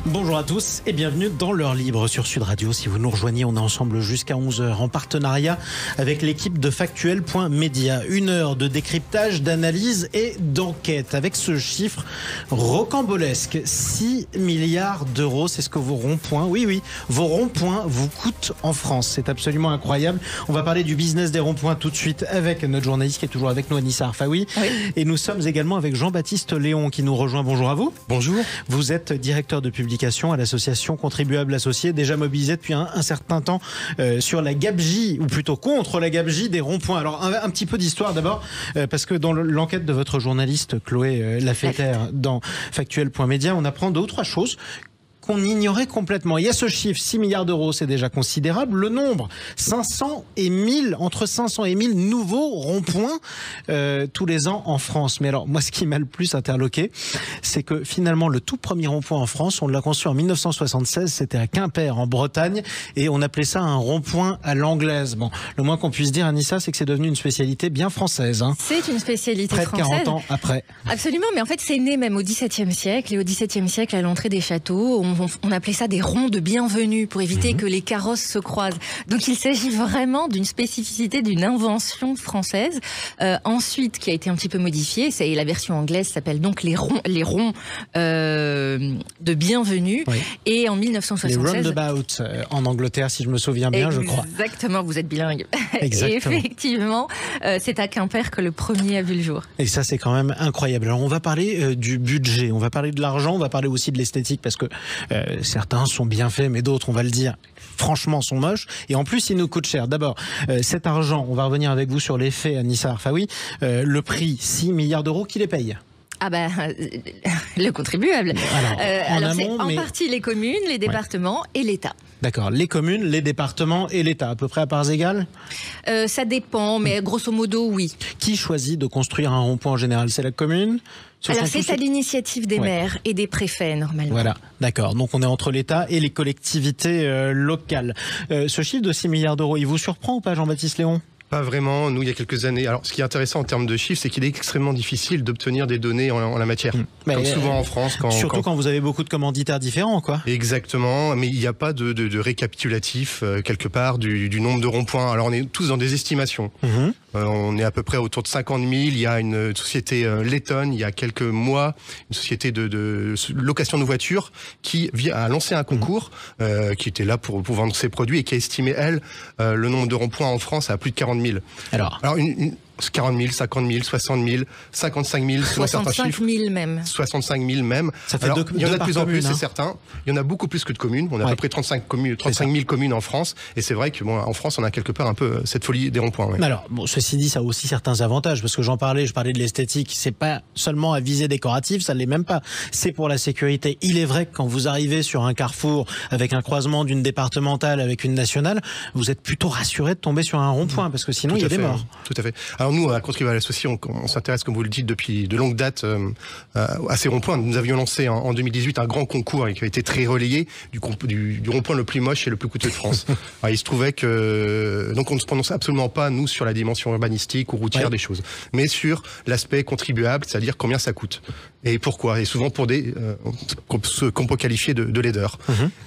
Bonjour à tous et bienvenue dans l'heure libre sur Sud Radio. Si vous nous rejoignez, on est ensemble jusqu'à 11h en partenariat avec l'équipe de Factuel.media. 1 heure de décryptage, d'analyse et d'enquête avec ce chiffre rocambolesque. 6 milliards d'euros, c'est ce que vos ronds-points, oui, vos ronds-points vous coûtent en France. C'est absolument incroyable. On va parler du business des ronds-points tout de suite avec notre journaliste qui est toujours avec nous, Anissa Arfaoui. Oui. Et nous sommes également avec Jean-Baptiste Léon qui nous rejoint. Bonjour à vous. Bonjour. Vous êtes directeur de publication à l'association Contribuables Associés, déjà mobilisée depuis un certain temps sur la gabegie, ou plutôt contre la gabegie des ronds-points. Alors un petit peu d'histoire d'abord, parce que dans l'enquête de votre journaliste Chloé Lafayette dans Factuel.media, on apprend 2 ou 3 choses qu'on ignorait complètement. Il y a ce chiffre, 6 milliards d'euros, c'est déjà considérable. Le nombre, 500 et 1000, entre 500 et 1000 nouveaux ronds-points tous les ans en France. Mais alors, moi, ce qui m'a le plus interloqué, c'est que finalement, le tout premier rond-point en France, on l'a conçu en 1976, c'était à Quimper, en Bretagne, et on appelait ça un rond-point à l'anglaise. Bon, le moins qu'on puisse dire, Anissa, c'est que c'est devenu une spécialité bien française. Hein. C'est une spécialité française. Près de 40 ans après. Absolument, mais en fait, c'est né même au XVIIe siècle, et au XVIIe siècle, à l'entrée des châteaux, on on appelait ça des ronds de bienvenue pour éviter que les carrosses se croisent. Donc il s'agit vraiment d'une spécificité, d'une invention française. Ensuite, qui a été un petit peu modifiée, la version anglaise s'appelle donc les ronds de bienvenue. Oui. Et en 1976... Les roundabout en Angleterre, si je me souviens bien, je crois. Exactement, vous êtes bilingue. Exactement. Et effectivement, c'est à Quimper que le premier a vu le jour. Et ça, c'est quand même incroyable. Alors, on va parler du budget, on va parler de l'argent, on va parler aussi de l'esthétique, parce que certains sont bien faits, mais d'autres, on va le dire, franchement, sont moches. Et en plus, ils nous coûtent cher. D'abord, cet argent, on va revenir avec vous sur les faits, Anissa Arfaoui. Le prix, 6 milliards d'euros, qui les paye ? Ah ben, le contribuable. Alors c'est en mais... partie les communes, les départements et l'État. D'accord, les communes, les départements et l'État, à peu près à parts égales ? Ça dépend, mais grosso modo, oui. Qui choisit de construire un rond-point en général ? C'est la commune ? Alors c'est à l'initiative des maires et des préfets, normalement. Voilà, d'accord. Donc on est entre l'État et les collectivités locales. Ce chiffre de 6 milliards d'euros, il vous surprend ou pas, Jean-Baptiste Léon ? Pas vraiment. Nous, il y a quelques années. Alors, ce qui est intéressant en termes de chiffres, c'est qu'il est extrêmement difficile d'obtenir des données en la matière. Comme souvent en France. Surtout quand vous avez beaucoup de commanditaires différents, quoi. Exactement. Mais il n'y a pas de récapitulatif, quelque part, du nombre de ronds-points. Alors, on est tous dans des estimations. On est à peu près autour de 50 000. Il y a une société lettonne, il y a quelques mois, une société de location de voitures qui a lancé un concours, qui était là pour vendre ses produits et qui a estimé, elle, le nombre de ronds-points en France à plus de 40 000. Alors 40 000, 50 000, 60 000, 55 000, 65 000 même. 65 000 même. Ça fait il y en a de plus en plus, hein. C'est certain. Il y en a beaucoup plus que de communes. On a à peu près 35 000 communes en France. Et c'est vrai que en France, on a quelque part un peu cette folie des ronds-points. Ouais. Alors, ceci dit, ça a aussi certains avantages. Parce que je parlais de l'esthétique. C'est pas seulement à visée décorative, ça ne l'est même pas. C'est pour la sécurité. Il est vrai que quand vous arrivez sur un carrefour avec un croisement d'une départementale avec une nationale, vous êtes plutôt rassuré de tomber sur un rond-point. Parce que sinon, il y a des morts. Tout à fait. Alors nous, à Contribuable Associé, on s'intéresse, comme vous le dites, depuis de longues dates à ces ronds-points. Nous avions lancé en 2018 un grand concours qui a été très relayé du rond-point le plus moche et le plus coûteux de France. Alors, il se trouvait que... Donc on ne se prononce absolument pas, nous, sur la dimension urbanistique ou routière des choses, mais sur l'aspect contribuable, c'est-à-dire combien ça coûte. Et pourquoi ? Et souvent pour ce qu'on peut qualifier de laideur.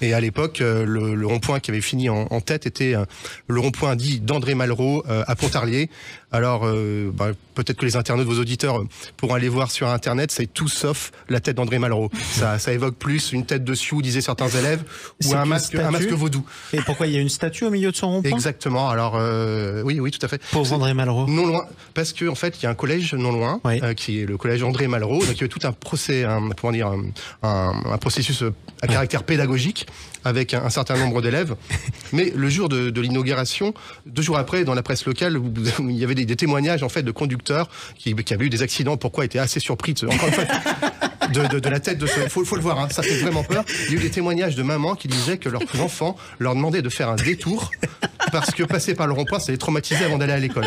Et à l'époque, le rond-point qui avait fini en tête était le rond-point dit d'André Malraux à Pontarlier. Alors, peut-être que les internautes, vos auditeurs, pourront aller voir sur Internet, c'est tout sauf la tête d'André Malraux. Ça évoque plus une tête de Sioux, disaient certains élèves, ou un masque vaudou. Et pourquoi il y a une statue au milieu de son rond-point ? Exactement. Alors, oui, tout à fait. Pour André Malraux. Non loin, parce que en fait, il y a un collège non loin, qui est le collège André Malraux. Donc, il y a tout un processus à caractère pédagogique avec un certain nombre d'élèves. Mais le jour de l'inauguration, 2 jours après, dans la presse locale, il y avait des témoignages en fait de conducteurs qui avaient eu des accidents. Pourquoi étaient assez surpris encore une fois de la tête de ce... Faut le voir, hein, ça fait vraiment peur. Il y a eu des témoignages de mamans qui disaient que leurs enfants leur demandaient de faire un détour parce que passer par le rond-point, ça les traumatisait avant d'aller à l'école.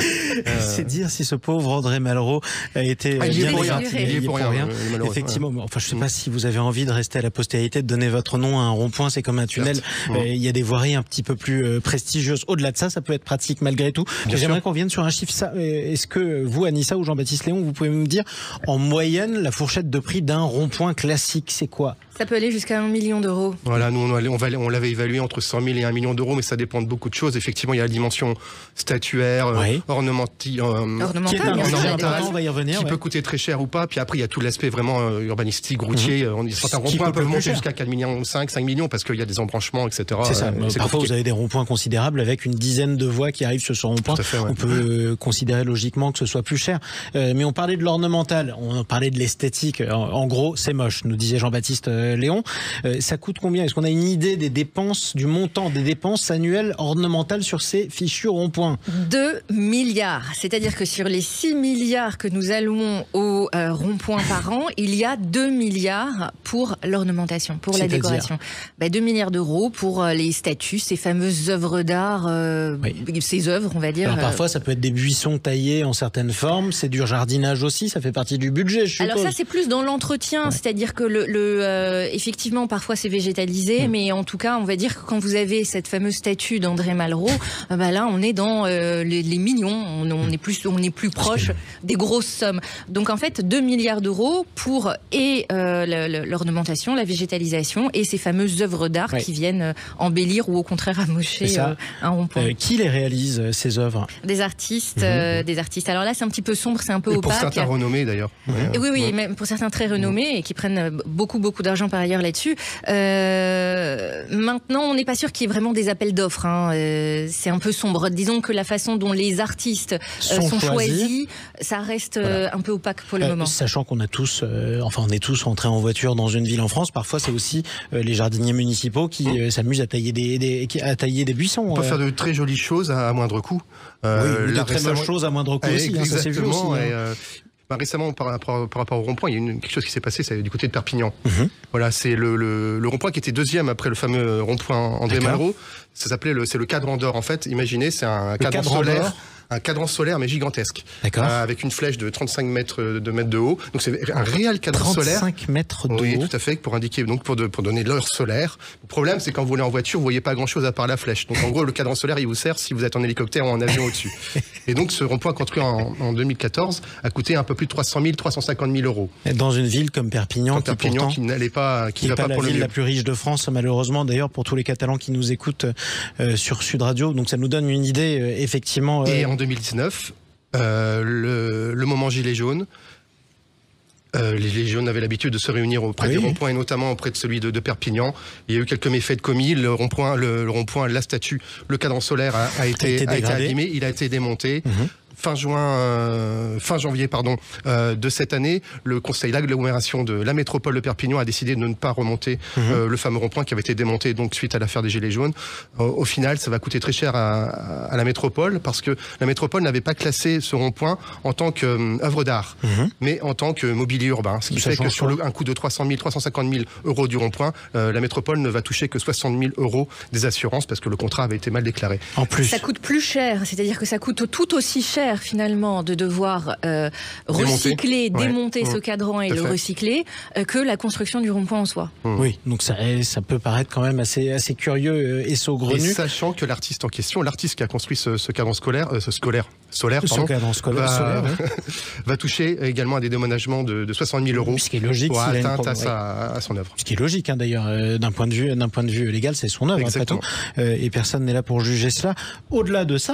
C'est dire si ce pauvre André Malraux a été il est pour rien. Effectivement, enfin, je ne sais pas si vous avez envie de rester à la postérité, de donner votre nom à un rond-point, c'est comme un tunnel. Il y a des voiries un petit peu plus prestigieuses. Au-delà de ça, ça peut être pratique malgré tout. J'aimerais qu'on vienne sur un chiffre. Est-ce que vous, Anissa ou Jean-Baptiste Léon, vous pouvez me dire en moyenne la fourchette de prix d'un rond-point classique, c'est quoi ? Ça peut aller jusqu'à 1 million d'euros. Voilà, nous on l'avait évalué entre 100 000 et 1 million d'euros, mais ça dépend de beaucoup de choses. Effectivement, il y a la dimension statuaire, ornementale, on va y revenir, qui peut coûter très cher ou pas. Puis après, il y a tout l'aspect vraiment urbanistique, routier. Certains ronds-points peuvent monter jusqu'à 4 millions, 5 millions, parce qu'il y a des embranchements, etc. C'est ça. Parfois, vous avez des ronds-points considérables avec une dizaine de voies qui arrivent sur ce rond-point. On peut considérer logiquement que ce soit plus cher. Mais on parlait de l'ornemental, on parlait de l'esthétique. En gros, c'est moche, nous disait Jean-Baptiste Léon. Ça coûte combien ? Est-ce qu'on a une idée des dépenses, du montant des dépenses annuelles ornementales sur ces fichus ronds-points ? 2 milliards. C'est-à-dire que sur les 6 milliards que nous allouons aux ronds-points par an, il y a 2 milliards pour l'ornementation, pour la décoration. 2 milliards d'euros pour les statues, ces fameuses œuvres d'art, ces œuvres, on va dire. Alors parfois, ça peut être des buissons taillés en certaines formes, c'est du jardinage aussi, ça fait partie du budget, je suppose. Alors ça, c'est plus dans l'entretien, c'est-à-dire que effectivement, parfois c'est végétalisé, mais en tout cas, on va dire que quand vous avez cette fameuse statue d'André Malraux, là, on est dans les millions, on est plus proche des grosses sommes. Donc en fait, 2 milliards d'euros pour l'ornementation, la végétalisation et ces fameuses œuvres d'art qui viennent embellir ou au contraire amocher un rond-point. Qui les réalise, ces œuvres? Des artistes, des artistes. Alors là, c'est un petit peu sombre, c'est un peu opaque. Pour certains renommés d'ailleurs. Oui, même pour certains très renommés et qui prennent beaucoup d'argent par ailleurs là-dessus. Maintenant, on n'est pas sûr qu'il y ait vraiment des appels d'offres. C'est un peu sombre. Disons que la façon dont les artistes sont choisis, ça reste un peu opaque pour le moment. Sachant qu'on a tous, on est tous rentrés en voiture dans une ville en France. Parfois, c'est aussi les jardiniers municipaux qui s'amusent à tailler des buissons. On peut faire de très jolies choses à moindre coût. De très bonnes choses à moindre coût aussi. Exactement. Ça s'est vu aussi, récemment, par rapport au rond-point, il y a quelque chose qui s'est passé, c'est du côté de Perpignan. Voilà, c'est le rond-point qui était deuxième après le fameux rond-point André Malraux. Ça s'appelait c'est le cadran d'or en fait. Imaginez, c'est un cadran solaire. Un cadran solaire mais gigantesque, avec une flèche de 35 mètres de haut. Donc c'est un réel cadran solaire. 35 mètres de haut. Oui, tout à fait, pour indiquer, donc pour donner de l'heure solaire. Le problème, c'est quand vous roulez en voiture, vous voyez pas grand-chose à part la flèche. Donc en gros, le cadran solaire, il vous sert si vous êtes en hélicoptère ou en avion au-dessus. Et donc ce rond-point construit en 2014 a coûté un peu plus de 300 000, 350 000 euros. Dans une ville comme Perpignan, qui n'allait pas, qui va pas pour le mieux. La ville la plus riche de France, malheureusement, d'ailleurs, pour tous les Catalans qui nous écoutent sur Sud Radio. Donc ça nous donne une idée, effectivement. Et en 2019. Le moment Gilets jaunes. Les Gilets jaunes avaient l'habitude de se réunir auprès des ronds-points et notamment auprès de celui de Perpignan. Il y a eu quelques méfaits de commis. Le rond-point, la statue, le cadran solaire a été abîmé. Il a été démonté. Fin janvier de cette année, le conseil d'agglomération de la métropole de Perpignan a décidé de ne pas remonter le fameux rond-point qui avait été démonté donc suite à l'affaire des Gilets jaunes. Au final, ça va coûter très cher à la métropole parce que la métropole n'avait pas classé ce rond-point en tant qu'œuvre d'art, mais en tant que mobilier urbain. Ce qui fait que sur un coût de 300 000, 350 000 euros du rond-point, la métropole ne va toucher que 60 000 euros des assurances parce que le contrat avait été mal déclaré. En plus, ça coûte plus cher, c'est-à-dire que ça coûte tout aussi cher finalement de devoir recycler, démonter ce cadran et le recycler que la construction du rond-point en soi. Oui, donc ça peut paraître quand même assez curieux et saugrenu. Et sachant que l'artiste en question, l'artiste qui a construit ce cadran solaire, va toucher également à des dédommagements de 60 000 euros pour atteinte à son œuvre. Ce qui est logique d'ailleurs, d'un point de vue légal, c'est son œuvre après tout, et personne n'est là pour juger cela. Au-delà de ça,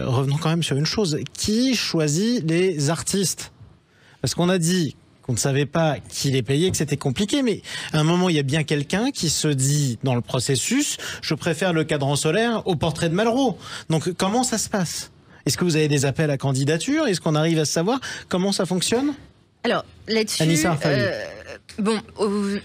revenons quand même sur une chose. Qui choisit les artistes? Parce qu'on a dit qu'on ne savait pas qui les payait, que c'était compliqué, mais à un moment, il y a bien quelqu'un qui se dit, dans le processus, je préfère le cadran solaire au portrait de Malraux. Donc, comment ça se passe? Est-ce que vous avez des appels à candidature? Est-ce qu'on arrive à savoir comment ça fonctionne? Alors, là-dessus...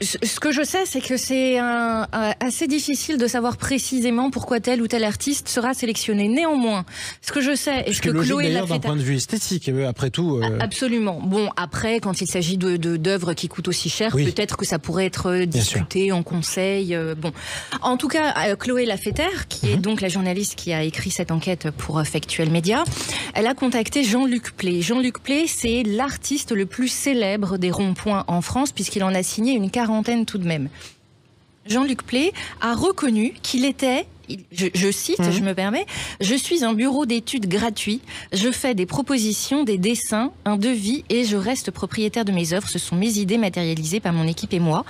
ce que je sais, c'est que c'est assez difficile de savoir précisément pourquoi tel ou tel artiste sera sélectionné. Néanmoins, ce que je sais, est-ce que Chloé l'a fait d'un point de vue esthétique, après tout. Absolument. Bon, après, quand il s'agit d'œuvres qui coûtent aussi cher, peut-être que ça pourrait être discuté en conseil. En tout cas, Chloé Lafetter, qui est donc la journaliste qui a écrit cette enquête pour Factuel Média, elle a contacté Jean-Luc Play. Jean-Luc Play, c'est l'artiste le plus célèbre des ronds-points en France, puisqu'il en a signé une quarantaine tout de même. Jean-Luc Play a reconnu qu'il était, je cite, je me permets, « Je suis un bureau d'études gratuit, je fais des propositions, des dessins, un devis et je reste propriétaire de mes œuvres. Ce sont mes idées matérialisées par mon équipe et moi.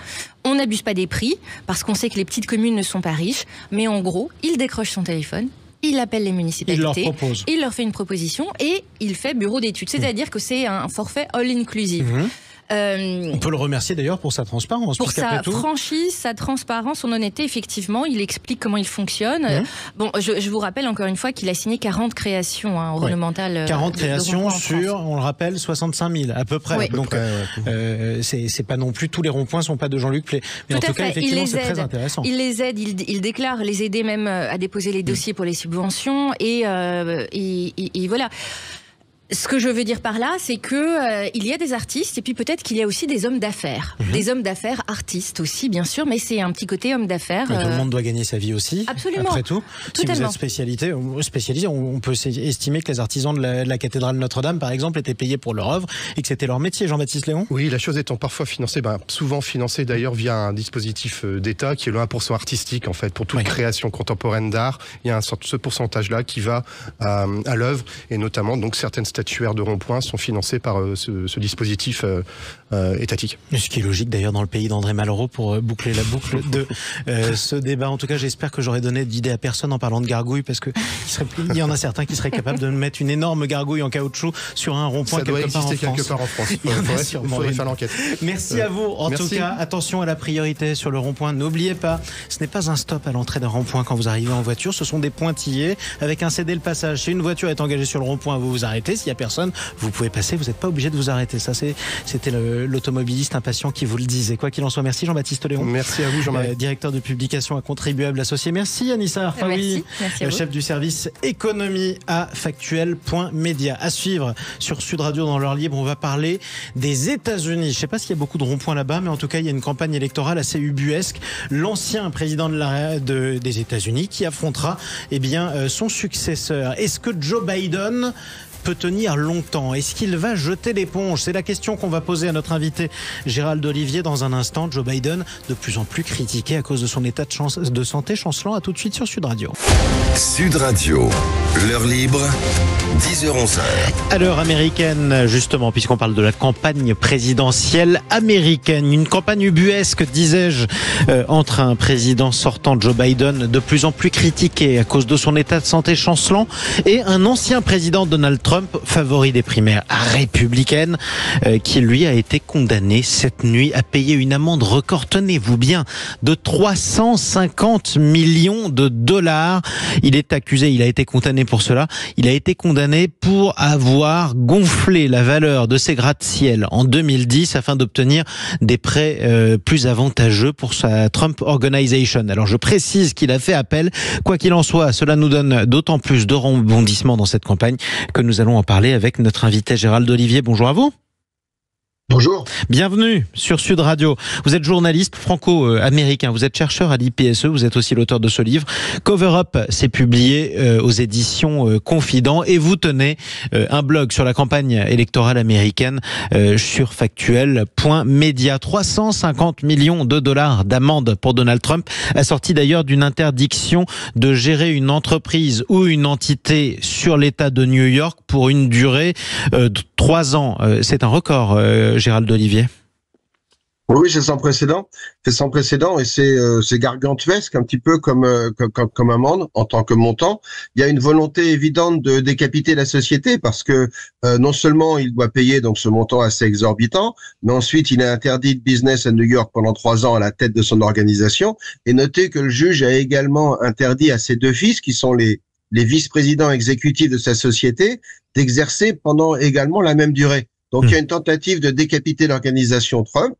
On n'abuse pas des prix, parce qu'on sait que les petites communes ne sont pas riches, mais en gros, il décroche son téléphone, il appelle les municipalités, il leur fait une proposition et il fait bureau d'études. C'est-à-dire que c'est un forfait all-inclusive. On peut le remercier d'ailleurs pour sa transparence. Pour sa franchise, sa transparence, son honnêteté, effectivement. Il explique comment il fonctionne. Bon, je vous rappelle encore une fois qu'il a signé 40 créations ornementales. 40 créations sur, on le rappelle, 65 000 à peu près. Donc, c'est pas non plus, tous les ronds-poins sont pas de Jean-Luc Play. Mais en tout cas, effectivement, c'est très intéressant. Il les aide, il déclare les aider même à déposer les dossiers pour les subventions. Et voilà. Ce que je veux dire par là, c'est que il y a des artistes et puis peut-être qu'il y a aussi des hommes d'affaires. Des hommes d'affaires, artistes aussi, bien sûr, mais c'est un petit côté homme d'affaires. Mais tout le monde doit gagner sa vie aussi. Absolument. Après tout, si vous êtes spécialisé, on peut estimer que les artisans de la cathédrale Notre-Dame, par exemple, étaient payés pour leur œuvre et que c'était leur métier. Jean-Baptiste Léon ? Oui, la chose étant parfois financée, souvent financée d'ailleurs via un dispositif d'État qui est le 1% artistique en fait. Pour toute création contemporaine d'art, il y a ce pourcentage-là qui va à l'œuvre et notamment donc certaines statuaires de rond-point sont financées par ce dispositif étatique. Ce qui est logique d'ailleurs dans le pays d'André Malraux pour boucler la boucle de ce débat. En tout cas, j'espère que j'aurai donné d'idées à personne en parlant de gargouilles parce que il y en a certains qui seraient capables de mettre une énorme gargouille en caoutchouc sur un rond-point quelque part en France. Il faudrait faire l'enquête. Merci à vous. En tout cas, attention à la priorité sur le rond-point. N'oubliez pas, ce n'est pas un stop à l'entrée d'un rond-point quand vous arrivez en voiture. Ce sont des pointillés avec un cédé le passage. Si une voiture est engagée sur le rond-point, vous vous arrêtez. S'il n'y a personne, vous pouvez passer. Vous n'êtes pas obligé de vous arrêter. Ça, c'était l'automobiliste impatient qui vous le disait. Quoi qu'il en soit, merci Jean-Baptiste Léon. Merci à vous Jean-Marie. Directeur de publication à Contribuables Associés. Merci Anissa Arfaoui, chef du service économie à Factuel.media. À suivre sur Sud Radio dans l'heure libre, on va parler des États-Unis. Je ne sais pas s'il y a beaucoup de ronds-points là-bas, mais en tout cas, il y a une campagne électorale assez ubuesque. L'ancien président des États-Unis qui affrontera son successeur. Est-ce que Joe Biden peut tenir longtemps? Est-ce qu'il va jeter l'éponge? C'est la question qu'on va poser à notre invité Gérald Olivier dans un instant. Joe Biden, de plus en plus critiqué à cause de son état de santé chancelant. À tout de suite sur Sud Radio. Sud Radio, l'heure libre, 10h-11h. À l'heure américaine, justement, puisqu'on parle de la campagne présidentielle américaine. Une campagne ubuesque, disais-je, entre un président sortant, Joe Biden, de plus en plus critiqué à cause de son état de santé chancelant, et un ancien président, Donald Trump, favori des primaires républicaines, qui lui a été condamné cette nuit à payer une amende record, tenez-vous bien, de 350 millions de dollars. Il est accusé, il a été condamné pour cela, il a été condamné pour avoir gonflé la valeur de ses gratte-ciel en 2010 afin d'obtenir des prêts plus avantageux pour sa Trump Organization. Alors je précise qu'il a fait appel. Quoi qu'il en soit, cela nous donne d'autant plus de rebondissements dans cette campagne que nous allons en parler avec notre invité Gérald Olivier. Bonjour à vous. Bonjour. Bienvenue sur Sud Radio. Vous êtes journaliste franco-américain, vous êtes chercheur à l'IPSE, vous êtes aussi l'auteur de ce livre. Cover Up, c'est publié aux éditions Confident, et vous tenez un blog sur la campagne électorale américaine sur Factuel.media. 350 millions de dollars d'amende pour Donald Trump, assorti d'ailleurs d'une interdiction de gérer une entreprise ou une entité sur l'État de New York pour une durée de 3 ans. C'est un record, Gérald Olivier. Oui, c'est sans précédent. C'est sans précédent et c'est gargantuesque, un petit peu comme amende en tant que montant. Il y a une volonté évidente de décapiter la société parce que non seulement il doit payer donc ce montant assez exorbitant, mais ensuite il est interdit de business à New York pendant 3 ans à la tête de son organisation. Et notez que le juge a également interdit à ses 2 fils, qui sont les vice-présidents exécutifs de sa société, d'exercer pendant également la même durée. Donc il y a une tentative de décapiter l'organisation Trump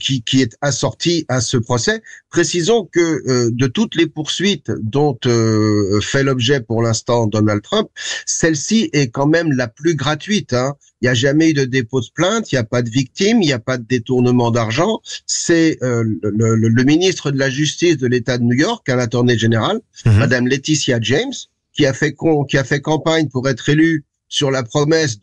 qui est assortie à ce procès. Précisons que de toutes les poursuites dont fait l'objet pour l'instant Donald Trump, celle-ci est quand même la plus gratuite. Il n'y a jamais eu de dépôt de plainte, il n'y a pas de victime, il n'y a pas de détournement d'argent. C'est le ministre de la Justice de l'État de New York, l'attorney général, Madame Laetitia James, qui a fait campagne pour être élue sur la promesse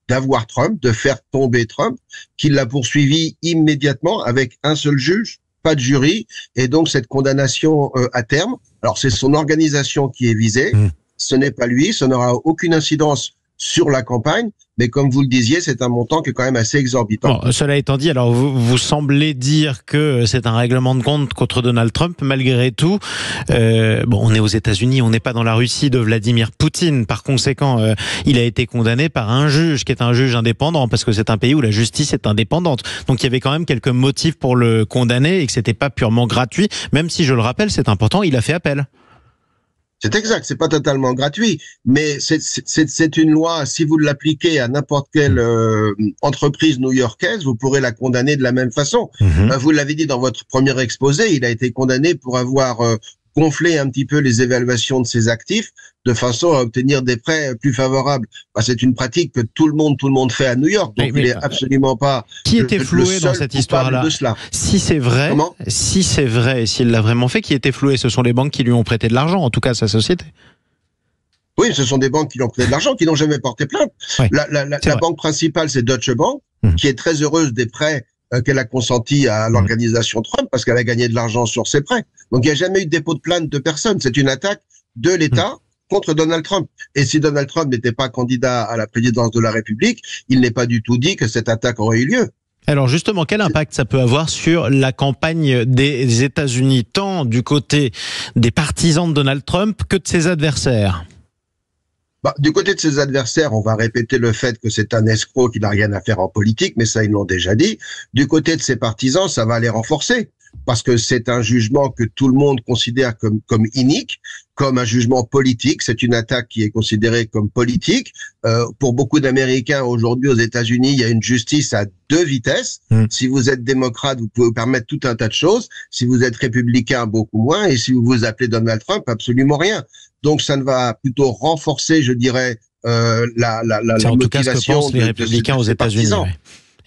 d'avoir Trump, de faire tomber Trump, qui l'a poursuivi immédiatement avec un seul juge, pas de jury, et donc cette condamnation à terme. Alors c'est son organisation qui est visée, ce n'est pas lui, ça n'aura aucune incidence sur la campagne, mais comme vous le disiez, c'est un montant qui est quand même assez exorbitant. Bon, cela étant dit, alors vous semblez dire que c'est un règlement de compte contre Donald Trump, malgré tout. On est aux États-Unis, on n'est pas dans la Russie de Vladimir Poutine. Par conséquent, il a été condamné par un juge qui est un juge indépendant, parce que c'est un pays où la justice est indépendante. Donc il y avait quand même quelques motifs pour le condamner et que c'était pas purement gratuit, même si, je le rappelle, c'est important, il a fait appel. C'est exact, c'est pas totalement gratuit, mais c'est une loi, si vous l'appliquez à n'importe quelle entreprise new-yorkaise, vous pourrez la condamner de la même façon. Vous l'avez dit dans votre premier exposé, il a été condamné pour avoir gonfler un petit peu les évaluations de ses actifs de façon à obtenir des prêts plus favorables. C'est une pratique que tout le monde fait à New York, donc il n'est absolument pas qui était floué dans cette histoire-là. Si c'est vrai, et s'il l'a vraiment fait, qui était floué, ce sont les banques qui lui ont prêté de l'argent, en tout cas sa société. Oui, ce sont des banques qui lui ont prêté de l'argent, qui n'ont jamais porté plainte. Oui, la banque principale, c'est Deutsche Bank, qui est très heureuse des prêts qu'elle a consentis à l'organisation Trump, parce qu'elle a gagné de l'argent sur ses prêts. Donc il n'y a jamais eu de dépôt de plainte de personne. C'est une attaque de l'État contre Donald Trump. Et si Donald Trump n'était pas candidat à la présidence de la République, il n'est pas du tout dit que cette attaque aurait eu lieu. Alors justement, quel impact ça peut avoir sur la campagne des États-Unis, tant du côté des partisans de Donald Trump que de ses adversaires ? Du côté de ses adversaires, on va répéter le fait que c'est un escroc qui n'a rien à faire en politique, mais ça, ils l'ont déjà dit. Du côté de ses partisans, ça va les renforcer, parce que c'est un jugement que tout le monde considère comme inique, comme un jugement politique. C'est une attaque qui est considérée comme politique. Pour beaucoup d'Américains, aujourd'hui, aux États-Unis, il y a une justice à 2 vitesses. Si vous êtes démocrate, vous pouvez vous permettre tout un tas de choses. Si vous êtes républicain, beaucoup moins. Et si vous vous appelez Donald Trump, absolument rien. Donc, ça ne va plutôt renforcer, je dirais, la en tout cas ce que pensent les républicains aux États-Unis.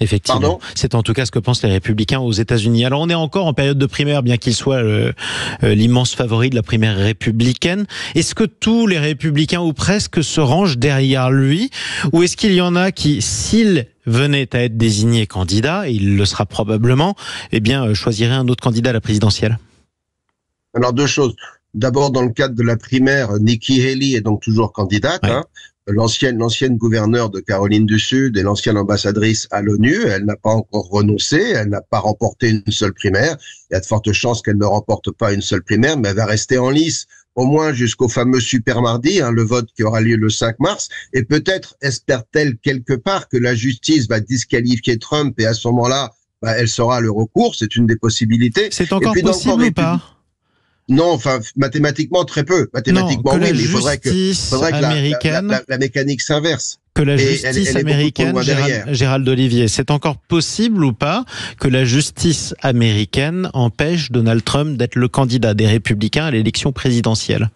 Effectivement. C'est en tout cas ce que pensent les républicains aux États-Unis. Alors on est encore en période de primaire, bien qu'il soit l'immense favori de la primaire républicaine. Est-ce que tous les républicains ou presque se rangent derrière lui, ou est-ce qu'il y en a qui, s'il venait à être désigné candidat, et il le sera probablement, choisiraient un autre candidat à la présidentielle? Alors 2 choses. D'abord, dans le cadre de la primaire, Nikki Haley est donc toujours candidate. Ouais. L'ancienne gouverneure de Caroline du Sud et l'ancienne ambassadrice à l'ONU. Elle n'a pas encore renoncé, elle n'a pas remporté une seule primaire. Il y a de fortes chances qu'elle ne remporte pas une seule primaire, mais elle va rester en lice au moins jusqu'au fameux super mardi, le vote qui aura lieu le 5 mars. Et peut-être espère-t-elle quelque part que la justice va disqualifier Trump et à ce moment-là, elle saura le recours. C'est une des possibilités. C'est encore possible ou pas? Non, mathématiquement, très peu. Mathématiquement, oui, mais il faudrait que la mécanique s'inverse. Que la justice américaine, Gérald Olivier, c'est encore possible ou pas que la justice américaine empêche Donald Trump d'être le candidat des Républicains à l'élection présidentielle?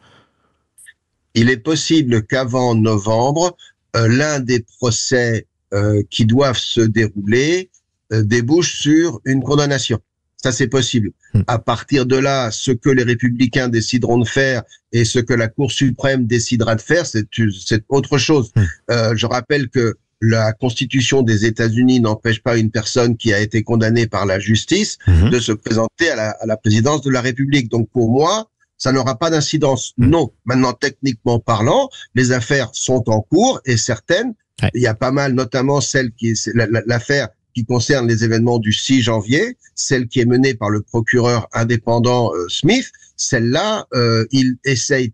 Il est possible qu'avant novembre, l'un des procès qui doivent se dérouler débouche sur une condamnation. Ça, c'est possible. À partir de là, ce que les républicains décideront de faire et ce que la Cour suprême décidera de faire, c'est autre chose. Je rappelle que la Constitution des États-Unis n'empêche pas une personne qui a été condamnée par la justice de se présenter à la présidence de la République. Donc, pour moi, ça n'aura pas d'incidence. Non. Maintenant, techniquement parlant, les affaires sont en cours et certaines, il y a pas mal, notamment l'affaire qui concerne les événements du 6 janvier, celle qui est menée par le procureur indépendant Smith, celle-là, il essaye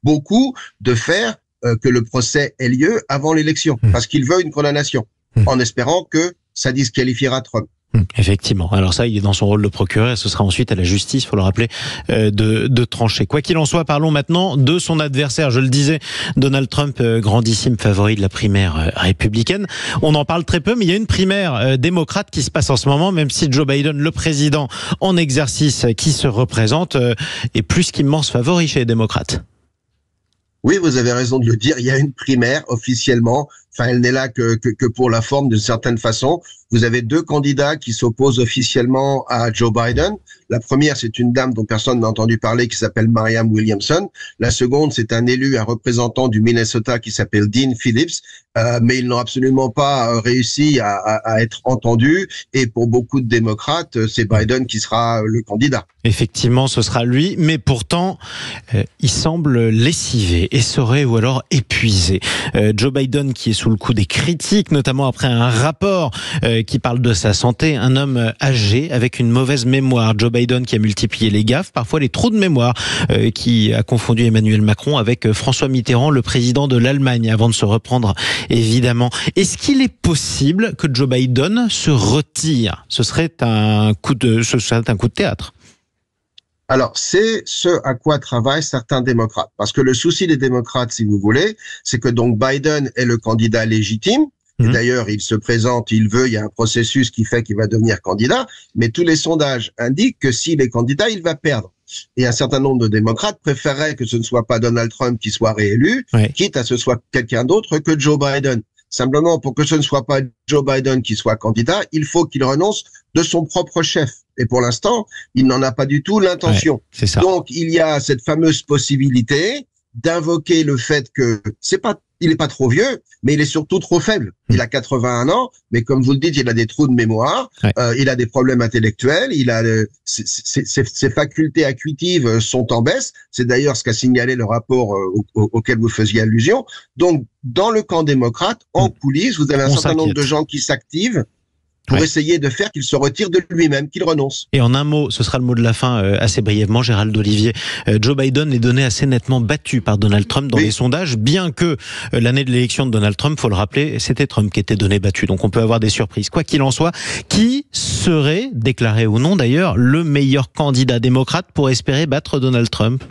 beaucoup de faire que le procès ait lieu avant l'élection, parce qu'il veut une condamnation, en espérant que ça disqualifiera Trump. Effectivement. Alors ça, il est dans son rôle de procureur et ce sera ensuite à la justice, il faut le rappeler, de trancher. Quoi qu'il en soit, parlons maintenant de son adversaire. Je le disais, Donald Trump, grandissime favori de la primaire républicaine. On en parle très peu, mais il y a une primaire démocrate qui se passe en ce moment, même si Joe Biden, le président en exercice qui se représente, est plus qu'immense favori chez les démocrates. Oui, vous avez raison de le dire. Il y a une primaire officiellement. Enfin, elle n'est là que pour la forme d'une certaine façon. Vous avez 2 candidats qui s'opposent officiellement à Joe Biden. La première, c'est une dame dont personne n'a entendu parler qui s'appelle Marianne Williamson. La seconde, c'est un représentant du Minnesota qui s'appelle Dean Phillips. Mais ils n'ont absolument pas réussi à être entendus. Et pour beaucoup de démocrates, c'est Biden qui sera le candidat. Effectivement, ce sera lui. Mais pourtant, il semble lessivé, essoré ou alors épuisé. Joe Biden qui est sous le coup des critiques, notamment après un rapport qui parle de sa santé, un homme âgé avec une mauvaise mémoire. Joe Biden qui a multiplié les gaffes, parfois les trous de mémoire, qui a confondu Emmanuel Macron avec François Mitterrand, le président de l'Allemagne, avant de se reprendre, évidemment. Est-ce qu'il est possible que Joe Biden se retire? Ce serait un coup de théâtre. Alors, c'est ce à quoi travaillent certains démocrates. Parce que le souci des démocrates, si vous voulez, c'est que donc Biden est le candidat légitime. Et d'ailleurs, il se présente, il y a un processus qui fait qu'il va devenir candidat. Mais tous les sondages indiquent que s'il est candidat, il va perdre. et un certain nombre de démocrates préféreraient que ce ne soit pas Donald Trump qui soit réélu, quitte à ce soit quelqu'un d'autre que Joe Biden. Simplement, pour que ce ne soit pas Joe Biden qui soit candidat, il faut qu'il renonce de son propre chef. Et pour l'instant, il n'en a pas du tout l'intention. C'est ça. Donc, il y a cette fameuse possibilité d'invoquer le fait que il est pas trop vieux, mais il est surtout trop faible. Il a 81 ans, mais comme vous le dites, il a des trous de mémoire, il a des problèmes intellectuels, il a ses facultés acquitives sont en baisse. C'est d'ailleurs ce qu'a signalé le rapport auquel vous faisiez allusion. Donc, dans le camp démocrate, en coulisses, vous avez un certain nombre de gens qui s'activent pour essayer de faire qu'il se retire de lui-même, qu'il renonce. Et en un mot, ce sera le mot de la fin assez brièvement, Gérald Olivier. Joe Biden est donné assez nettement battu par Donald Trump dans les sondages, bien que l'année de l'élection de Donald Trump, faut le rappeler, c'était Trump qui était donné battu. Donc on peut avoir des surprises. Quoi qu'il en soit, qui serait, déclaré ou non d'ailleurs, le meilleur candidat démocrate pour espérer battre Donald Trump ?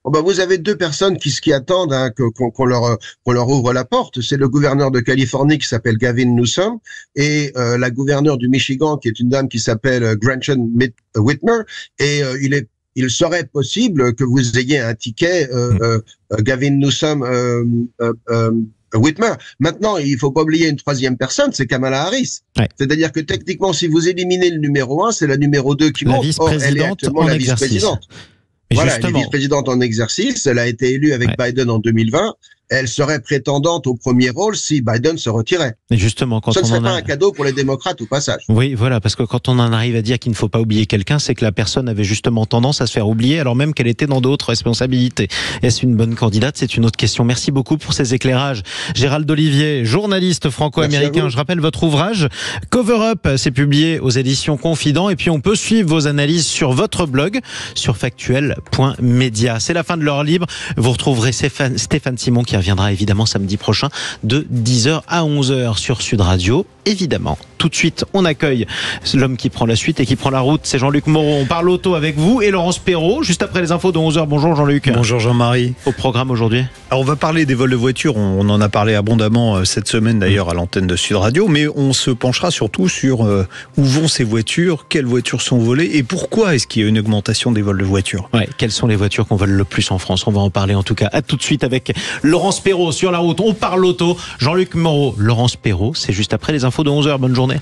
Vous avez deux personnes qui attendent qu'on leur ouvre la porte. C'est le gouverneur de Californie qui s'appelle Gavin Newsom et la gouverneure du Michigan qui est une dame qui s'appelle Gretchen Whitmer. Et il serait possible que vous ayez un ticket Gavin Newsom Whitmer. Maintenant, il faut pas oublier une troisième personne, c'est Kamala Harris. C'est-à-dire que techniquement, si vous éliminez le numéro 1, c'est la numéro 2 qui monte. Or, elle est actuellement la vice-présidente. Voilà, elle est vice-présidente en exercice, elle a été élue avec Biden en 2020, elle serait prétendante au premier rôle si Biden se retirait. Et justement, quand ce ne serait pas un cadeau pour les démocrates au passage. Oui, voilà, parce que quand on en arrive à dire qu'il ne faut pas oublier quelqu'un, c'est que la personne avait justement tendance à se faire oublier alors même qu'elle était dans d'autres responsabilités. Est-ce une bonne candidate? C'est une autre question. Merci beaucoup pour ces éclairages. Gérald Olivier, journaliste franco-américain. Je rappelle votre ouvrage Cover Up, c'est publié aux éditions Confident et puis on peut suivre vos analyses sur votre blog sur factuel.media. C'est la fin de l'heure libre. Vous retrouverez Stéphane Simon qui reviendra évidemment samedi prochain de 10h à 11h sur Sud Radio. Évidemment, tout de suite, on accueille l'homme qui prend la suite et qui prend la route. C'est Jean-Luc Moreau. On parle auto avec vous et Laurence Perrault, juste après les infos de 11h. Bonjour Jean-Luc. Bonjour Jean-Marie. Au programme aujourd'hui. Alors on va parler des vols de voitures. On en a parlé abondamment cette semaine d'ailleurs à l'antenne de Sud Radio. Mais on se penchera surtout sur où vont ces voitures, quelles voitures sont volées et pourquoi est-ce qu'il y a une augmentation des vols de voitures. Quelles sont les voitures qu'on vole le plus en France? On va en parler en tout cas. À tout de suite avec Laurence Perrault sur la route. On parle auto. Jean-Luc Moreau, Laurence Perrault. C'est juste après les infos de 11h. Bonne journée.